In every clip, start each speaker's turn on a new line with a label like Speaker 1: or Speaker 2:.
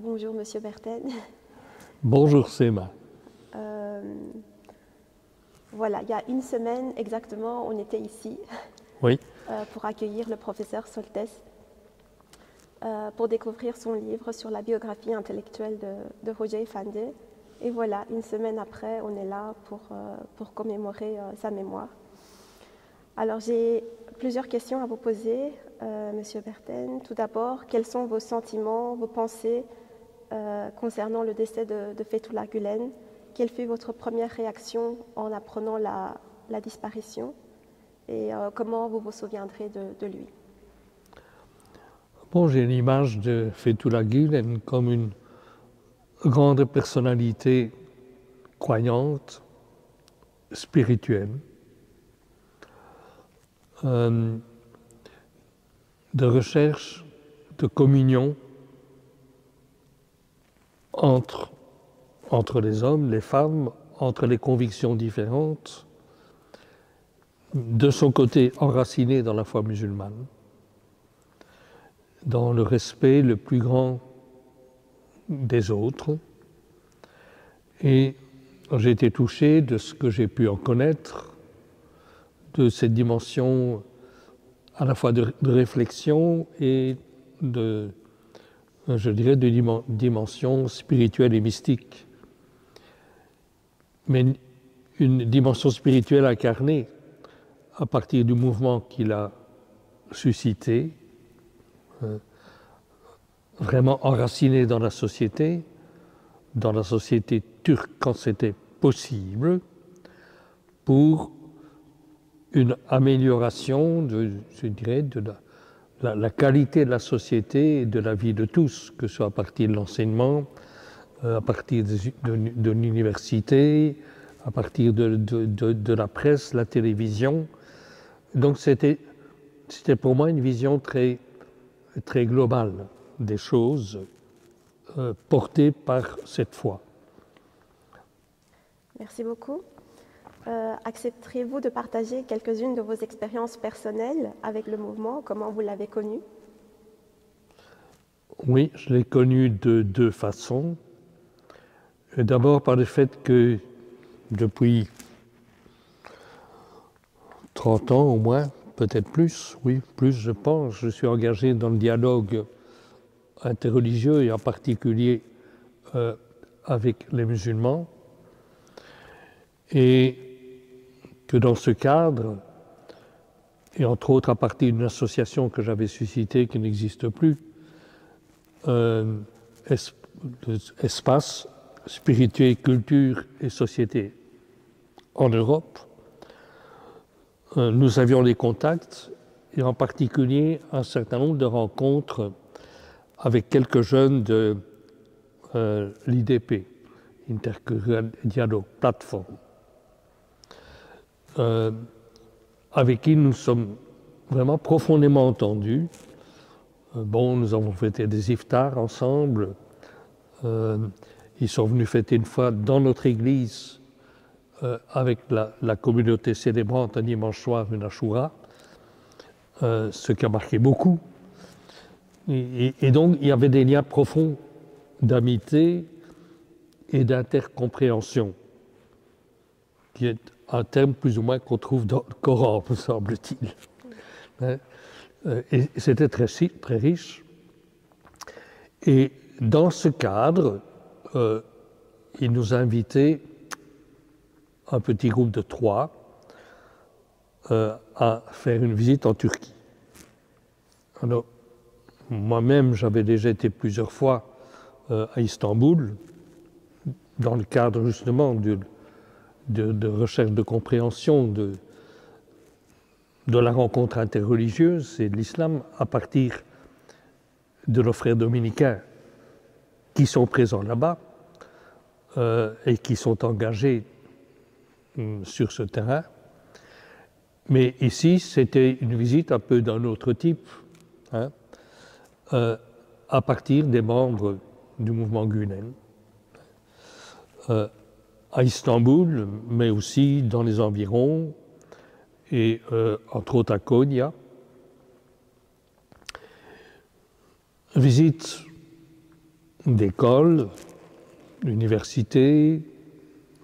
Speaker 1: Bonjour Monsieur Berten.
Speaker 2: Bonjour Sema.
Speaker 1: Voilà, il y a une semaine exactement, on était ici
Speaker 2: Oui.
Speaker 1: Pour accueillir le professeur Soltès pour découvrir son livre sur la biographie intellectuelle de Roger Fandé. Et voilà, une semaine après, on est là pour commémorer sa mémoire. Alors j'ai plusieurs questions à vous poser, Monsieur Berten. Tout d'abord, quels sont vos sentiments, vos pensées concernant le décès de Fethullah Gülen? Quelle fut votre première réaction en apprenant la disparition? Et comment vous vous souviendrez de lui?
Speaker 2: Bon, j'ai une image de Fethullah Gülen comme une grande personnalité croyante, spirituelle, de recherche, de communion entre les hommes, les femmes, entre les convictions différentes, de son côté enraciné dans la foi musulmane, dans le respect le plus grand des autres. Et j'ai été touché de ce que j'ai pu en connaître, de cette dimension à la fois de réflexion et je dirais, de dimension spirituelle et mystique. Mais une dimension spirituelle incarnée à partir du mouvement qu'il a suscité, vraiment enraciné dans la société turque quand c'était possible, pour une amélioration, je dirais, de la qualité de la société et de la vie de tous, que ce soit à partir de l'enseignement, à partir de l'université, à partir de la presse, la télévision. Donc c'était pour moi une vision très, très globale des choses portée par cette foi.
Speaker 1: Merci beaucoup. Accepteriez-vous de partager quelques-unes de vos expériences personnelles avec le mouvement? Comment vous l'avez connu?
Speaker 2: Oui, je l'ai connu de deux façons. D'abord par le fait que depuis 30 ans au moins, peut-être plus, oui, plus je pense, je suis engagé dans le dialogue interreligieux et en particulier avec les musulmans. Et que dans ce cadre, et entre autres à partir d'une association que j'avais suscitée qui n'existe plus, Espace Spirituel, Culture et Société en Europe, nous avions des contacts et en particulier un certain nombre de rencontres avec quelques jeunes de l'IDP, Intercultural Dialogue Platform, avec qui nous sommes vraiment profondément entendus. Bon, nous avons fêté des iftars ensemble. Ils sont venus fêter une fois dans notre église avec la communauté célébrante un dimanche soir une Ashura, ce qui a marqué beaucoup. Et donc, il y avait des liens profonds d'amitié et d'intercompréhension, qui est un terme plus ou moins qu'on trouve dans le Coran, me semble-t-il. Et c'était très riche. Et dans ce cadre, il nous a invités, un petit groupe de 3, à faire une visite en Turquie. Alors, moi-même, j'avais déjà été plusieurs fois à Istanbul, dans le cadre justement de recherche de compréhension de la rencontre interreligieuse et de l'islam à partir de nos frères dominicains qui sont présents là-bas et qui sont engagés sur ce terrain. Mais ici, c'était une visite un peu d'un autre type, à partir des membres du mouvement Gülen, à Istanbul, mais aussi dans les environs, et entre autres à Konya. Visite d'écoles, d'universités,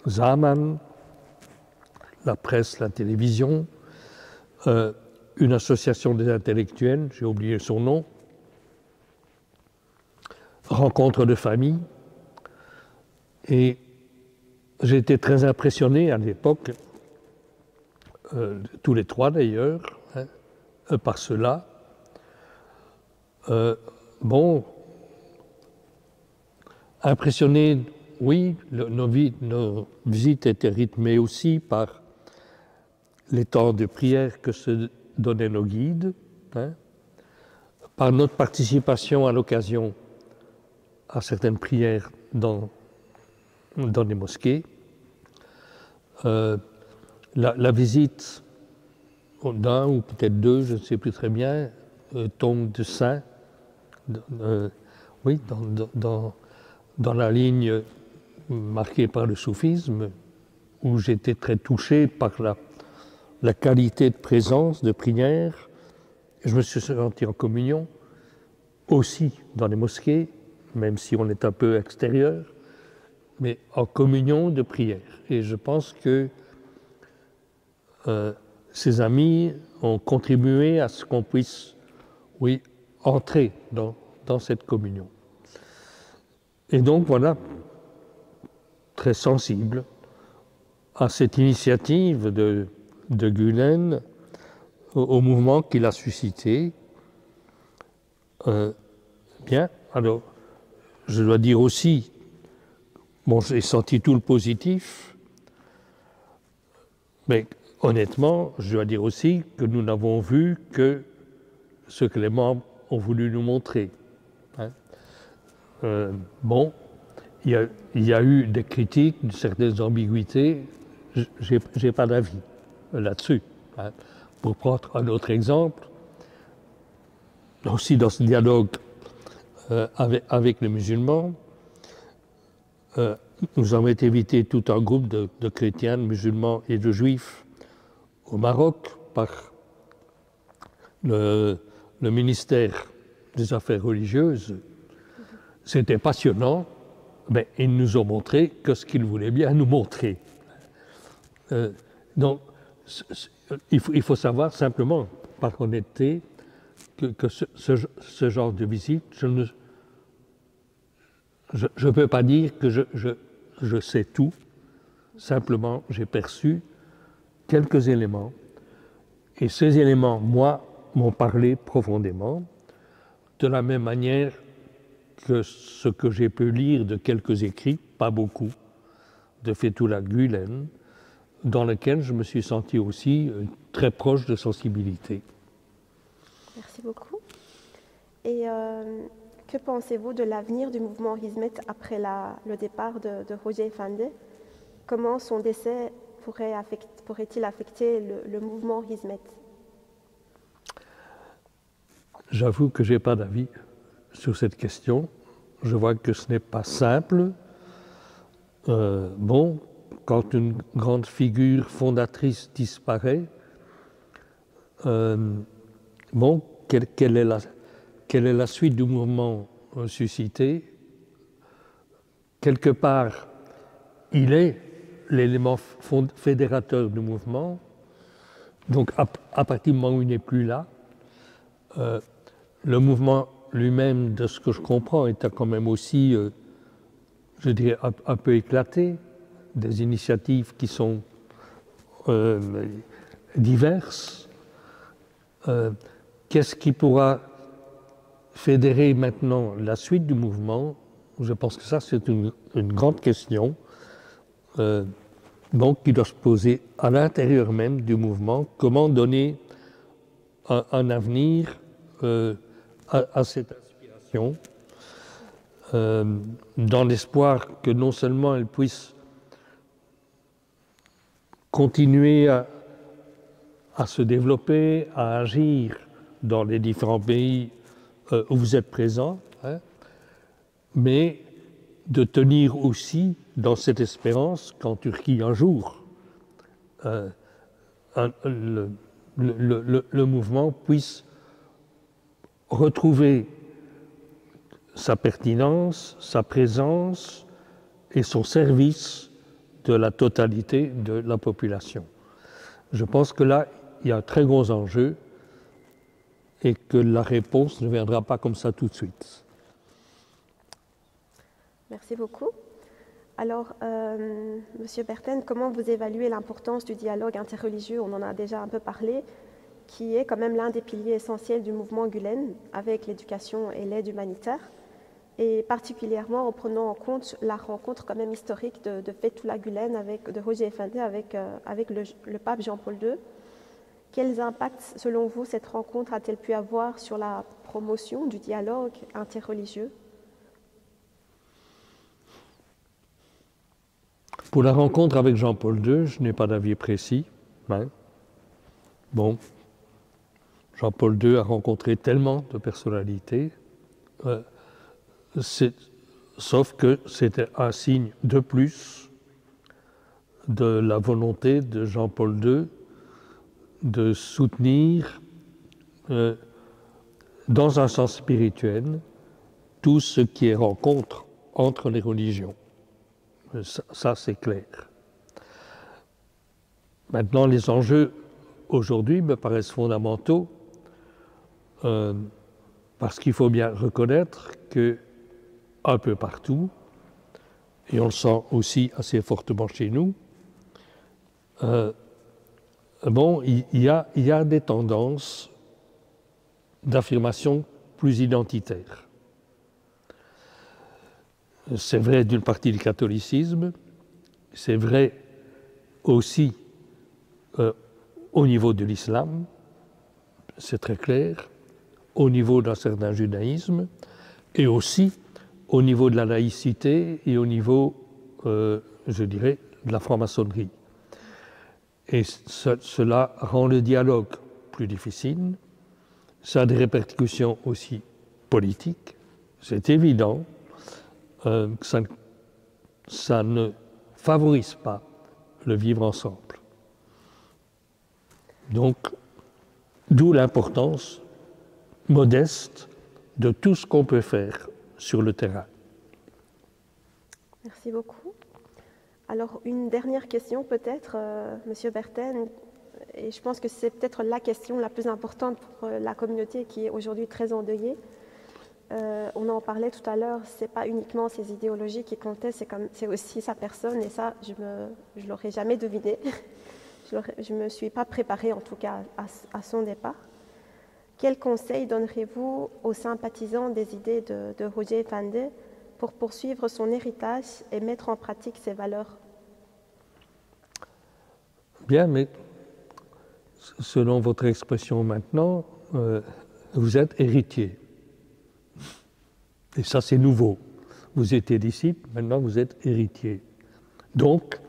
Speaker 2: Zaman, la presse, la télévision, une association des intellectuels, j'ai oublié son nom, rencontres de famille. Et j'ai été très impressionné à l'époque, tous les trois d'ailleurs, par cela. Bon, impressionné, oui, nos visites étaient rythmées aussi par les temps de prière que se donnaient nos guides, par notre participation à l'occasion à certaines prières dans les mosquées. La visite d'un ou peut-être deux, je ne sais plus très bien, tombe de saints, oui, dans la ligne marquée par le soufisme, où j'étais très touché par la qualité de présence, de prière. Je me suis senti en communion, aussi dans les mosquées, même si on est un peu extérieur, mais en communion de prière. Et je pense que ces amis ont contribué à ce qu'on puisse, oui, entrer dans cette communion. Et donc voilà, très sensible à cette initiative de Gülen, au mouvement qu'il a suscité. Bien, alors, je dois dire aussi, bon, j'ai senti tout le positif, mais honnêtement, je dois dire aussi que nous n'avons vu que ce que les membres ont voulu nous montrer. Bon, il y a eu des critiques, certaines ambiguïtés, j'ai pas d'avis là-dessus. Pour prendre un autre exemple, aussi dans ce dialogue avec les musulmans, nous avons été invités tout un groupe de chrétiens, de musulmans et de juifs au Maroc par le ministère des Affaires religieuses. C'était passionnant, mais ils nous ont montré que ce qu'ils voulaient bien nous montrer. Donc, il faut savoir simplement, par honnêteté, que ce genre de visite, je ne peux pas dire que je sais tout. Simplement, j'ai perçu quelques éléments. Et ces éléments, moi, m'ont parlé profondément, de la même manière que ce que j'ai pu lire de quelques écrits, pas beaucoup, de Fethullah Gülen, dans lesquels je me suis senti aussi très proche de sensibilité.
Speaker 1: Merci beaucoup. Et que pensez-vous de l'avenir du mouvement Hizmet après le départ de Roger Efendi? Comment son décès pourrait-il affecter le mouvement Hizmet?
Speaker 2: J'avoue que je n'ai pas d'avis sur cette question. Je vois que ce n'est pas simple. Bon, quand une grande figure fondatrice disparaît, bon, quelle est la suite du mouvement suscité? Quelque part, il est l'élément fédérateur du mouvement. Donc, à partir du moment où il n'est plus là, le mouvement lui-même, de ce que je comprends, est quand même aussi, je dirais, un peu éclaté, des initiatives qui sont diverses. Qu'est-ce qui pourra fédérer maintenant la suite du mouvement? Je pense que ça, c'est une grande question, donc qui doit se poser à l'intérieur même du mouvement. Comment donner un avenir à cette inspiration, dans l'espoir que non seulement elle puisse continuer à se développer, à agir dans les différents pays où vous êtes présents, mais de tenir aussi dans cette espérance qu'en Turquie, un jour, le mouvement puisse retrouver sa pertinence, sa présence et son service de la totalité de la population. Je pense que là, il y a un très gros enjeu et que la réponse ne viendra pas comme ça tout de suite.
Speaker 1: Merci beaucoup. Alors, Monsieur Berten, comment vous évaluez l'importance du dialogue interreligieux? On en a déjà un peu parlé, qui est quand même l'un des piliers essentiels du mouvement Gülen, avec l'éducation et l'aide humanitaire, et particulièrement en prenant en compte la rencontre quand même historique de Fethullah Gülen, de Roger Effendi avec le pape Jean-Paul II. Quels impacts, selon vous, cette rencontre a-t-elle pu avoir sur la promotion du dialogue interreligieux?
Speaker 2: Pour la rencontre avec Jean-Paul II, je n'ai pas d'avis précis. Hein. Bon, Jean-Paul II a rencontré tellement de personnalités, sauf que c'était un signe de plus de la volonté de Jean-Paul II de soutenir, dans un sens spirituel, tout ce qui est rencontre entre les religions. Ça, c'est clair. Maintenant, les enjeux aujourd'hui me paraissent fondamentaux parce qu'il faut bien reconnaître que un peu partout, et on le sent aussi assez fortement chez nous, bon, il y a des tendances d'affirmation plus identitaires. C'est vrai d'une partie du catholicisme, c'est vrai aussi au niveau de l'islam, c'est très clair, au niveau d'un certain judaïsme, et aussi au niveau de la laïcité et au niveau, je dirais, de la franc-maçonnerie. Et cela rend le dialogue plus difficile, ça a des répercussions aussi politiques, c'est évident. Ça ne favorise pas le vivre ensemble. Donc, d'où l'importance modeste de tout ce qu'on peut faire sur le terrain.
Speaker 1: Merci beaucoup. Alors, une dernière question peut-être, Monsieur Berten, et je pense que c'est peut-être la question la plus importante pour la communauté qui est aujourd'hui très endeuillée. On en parlait tout à l'heure, ce n'est pas uniquement ses idéologies qui comptaient, c'est aussi sa personne, et ça, je ne l'aurais jamais deviné. Je ne me suis pas préparée, en tout cas, à son départ. Quels conseils donnerez-vous aux sympathisants des idées de Roger Effendi pour poursuivre son héritage et mettre en pratique ses valeurs?
Speaker 2: Bien, mais selon votre expression maintenant, vous êtes héritier. Et ça, c'est nouveau. Vous étiez disciple, maintenant vous êtes héritier. Donc,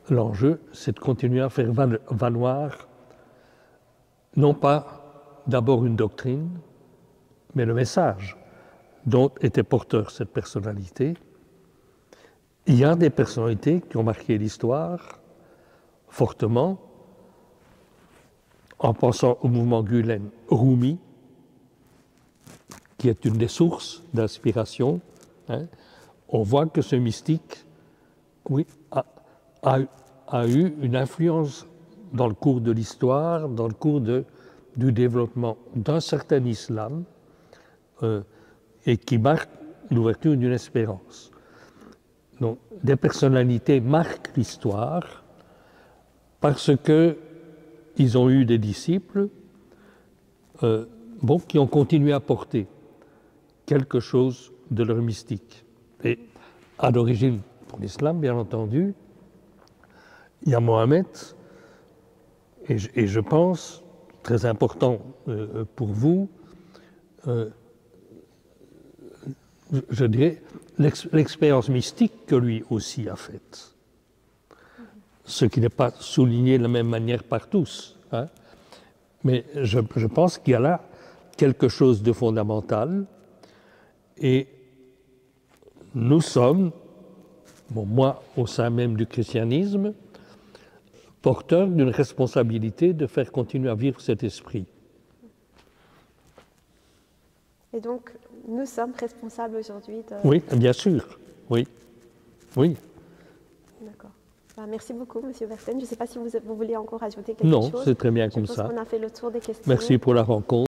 Speaker 2: l'enjeu, c'est de continuer à faire valoir, non pas d'abord une doctrine, mais le message dont était porteur cette personnalité. Il y a des personnalités qui ont marqué l'histoire fortement, en pensant au mouvement Gülen, Rumi, qui est une des sources d'inspiration. Hein. On voit que ce mystique, oui, a eu une influence dans le cours de l'histoire, dans le cours du développement d'un certain islam, et qui marque l'ouverture d'une espérance. Donc, des personnalités marquent l'histoire parce qu'ils ont eu des disciples qui ont continué à porter quelque chose de leur mystique. Et à l'origine, pour l'islam, bien entendu, il y a Mohammed, et je pense, très important pour vous, je dirais, l'expérience mystique que lui aussi a faite. Ce qui n'est pas souligné de la même manière par tous. Hein. Mais je pense qu'il y a là quelque chose de fondamental. Et nous sommes, moi au sein même du christianisme, porteurs d'une responsabilité de faire continuer à vivre cet esprit.
Speaker 1: Et Et donc, nous sommes responsables aujourd'hui de...
Speaker 2: Oui, bien sûr. Oui. Oui.
Speaker 1: D'accord. Merci beaucoup, Monsieur Verten. Je ne sais pas si vous voulez encore ajouter quelque
Speaker 2: Non,
Speaker 1: chose.
Speaker 2: c'est très bien comme ça.
Speaker 1: Je pense qu'on a fait le tour des questions.
Speaker 2: Merci pour la rencontre.